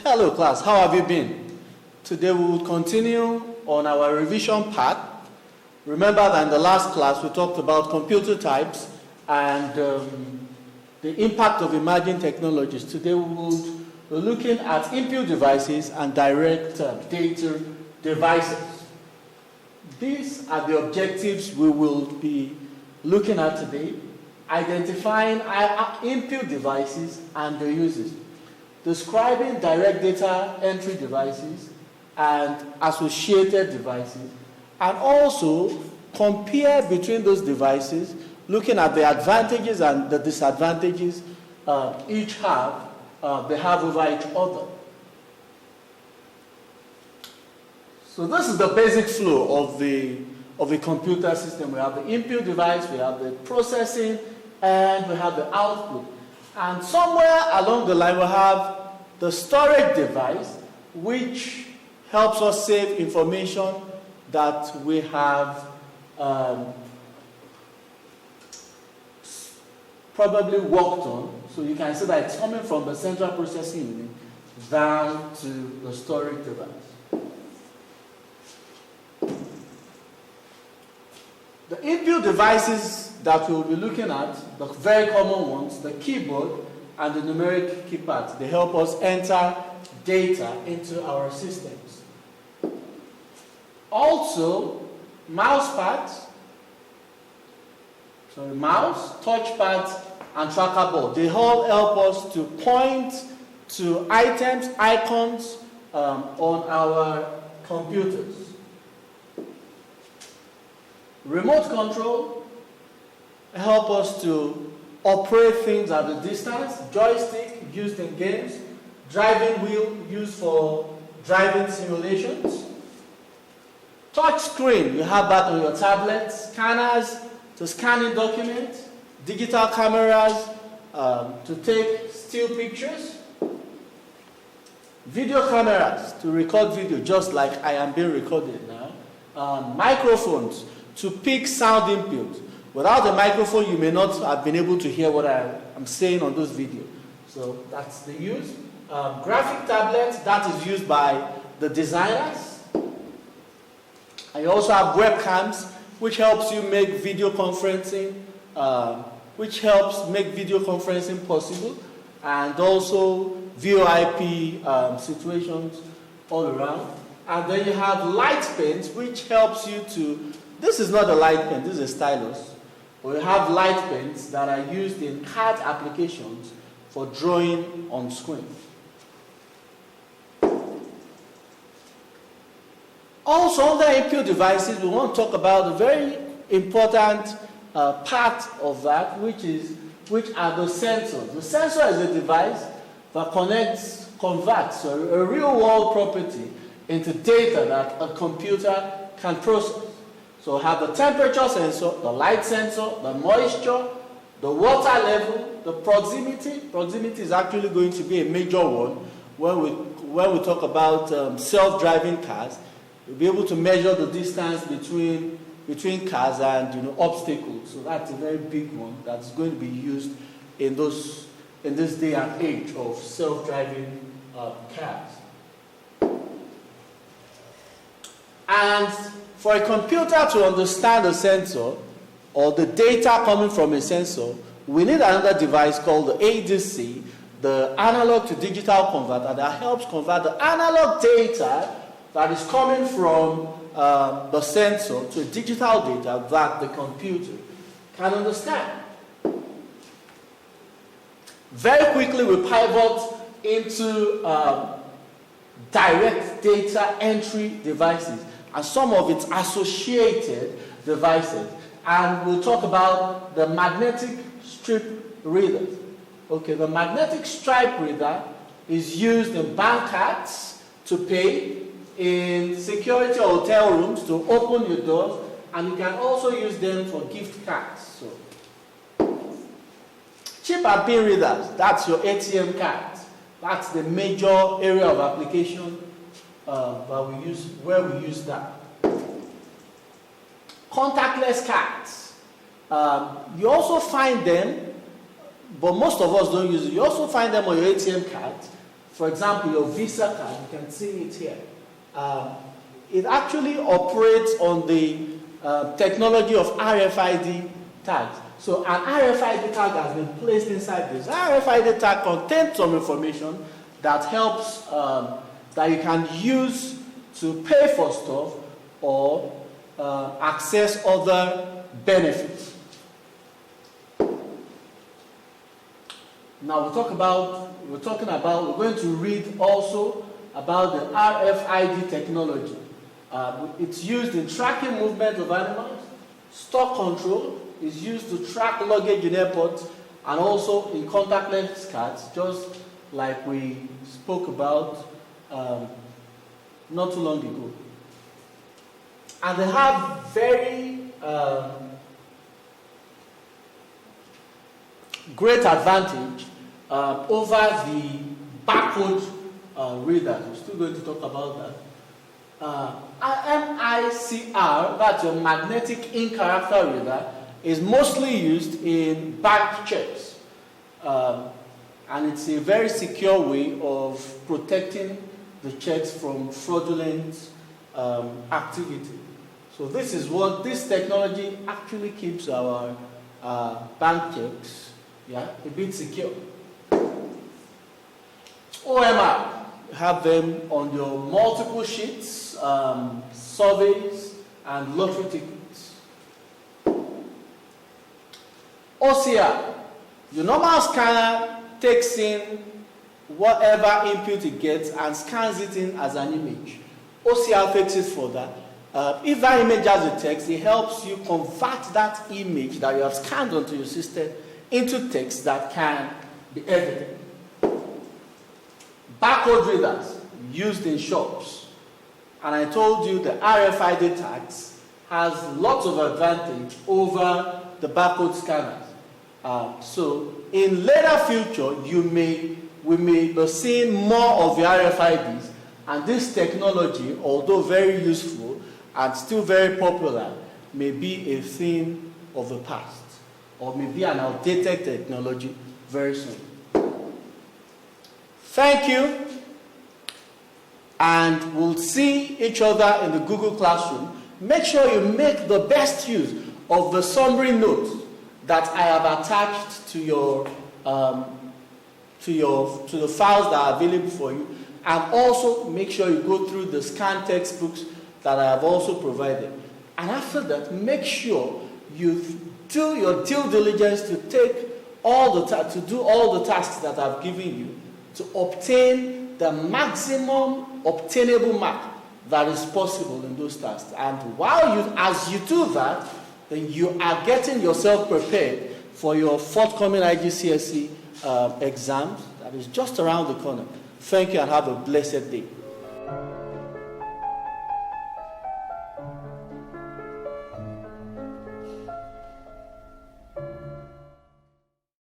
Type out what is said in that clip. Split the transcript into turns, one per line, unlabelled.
Hello class, how have you been? Today we will continue on our revision part. Remember that in the last class we talked about computer types and the impact of emerging technologies. Today we're looking at input devices and direct data devices. These are the objectives we will be looking at today: identifying input devices and their uses, describing direct data entry devices and associated devices, and also compare between those devices, looking at the advantages and the disadvantages they have over each other. So this is the basic flow of a computer system. We have the input device, we have the processing, and we have the output. And somewhere along the line we have the storage device, which helps us save information that we have probably worked on. So you can see that it's coming from the central processing unit down to the storage device. The input devices that we'll be looking at, the very common ones, the keyboard and the numeric keypad, they help us enter data into our systems. Also, mouse, touchpads, and tracker board, they all help us to point to items, icons on our computers. Remote control help us to operate things at a distance. Joystick used in games. Driving wheel used for driving simulations. Touch screen, you have that on your tablet. Scanners to scanning documents. Digital cameras to take still pictures. Video cameras to record video, just like I am being recorded now. Microphones to pick sound input. Without the microphone, you may not have been able to hear what I'm saying on this video. So that's the use. Graphic tablets, that is used by the designers. And you also have webcams, which helps you make video conferencing, possible, and also VoIP situations all around. And then you have light pens, which helps you to. This is not a light pen, this is a stylus. We have light pens that are used in CAD applications for drawing on screen. Also, under input devices, we want to talk about a very important part of that, which are the sensors. The sensor is a device that converts a real-world property into data that a computer can process. So we have the temperature sensor, the light sensor, the moisture, the water level, the proximity. Proximity is actually going to be a major one when we talk about self-driving cars. We'll be able to measure the distance between cars and obstacles. So that's a very big one that's going to be used in this day and age of self-driving cars. And for a computer to understand a sensor or the data coming from a sensor, we need another device called the ADC, the analog to digital converter, that helps convert the analog data that is coming from the sensor to digital data that the computer can understand. Very quickly we pivot into direct data entry devices and some of its associated devices. And we'll talk about the magnetic strip readers. Okay, the magnetic stripe reader is used in bank cards to pay, in security hotel rooms to open your doors, and you can also use them for gift cards. So, chip and pin readers, that's your ATM cards. That's the major area of application where we use that. Contactless cards. You also find them, but most of us don't use it. You also find them on your ATM cards For example, your Visa card, you can see it here. It actually operates on the technology of RFID tags. So an RFID tag has been placed inside this. RFID tag contains some information that helps, that you can use to pay for stuff or access other benefits. Now we're going to read also about the RFID technology. It's used in tracking movement of animals, stock control, is used to track luggage in airports, and also in contactless cards, just like we spoke about not too long ago. And they have very great advantage over the barcode readers. We're still going to talk about that. MICR, that's your magnetic ink character reader, is mostly used in bank checks. And it's a very secure way of protecting the checks from fraudulent activity. So this is what this technology actually keeps our bank checks a bit secure. OMR, have them on your multiple sheets, surveys, and lottery tickets. OCR, your normal scanner takes in whatever input it gets and scans it in as an image. OCR fixes for that. If that image has a text, it helps you convert that image that you have scanned onto your system into text that can be edited. Barcode readers used in shops. And I told you the RFID tags has lots of advantage over the barcode scanners. So in later future, we may be seeing more of the RFIDs, and this technology, although very useful and still very popular, may be a thing of the past, or may be an outdated technology very soon. Thank you, and we'll see each other in the Google Classroom. Make sure you make the best use of the summary notes that I have attached to the files that are available for you, and also make sure you go through the scanned textbooks that I have also provided. And after that, make sure you do your due diligence to do all the tasks that I've given you to obtain the maximum obtainable mark that is possible in those tasks. And as you do that, then you are getting yourself prepared for your forthcoming IGCSE exams that is just around the corner. Thank you and have a blessed day.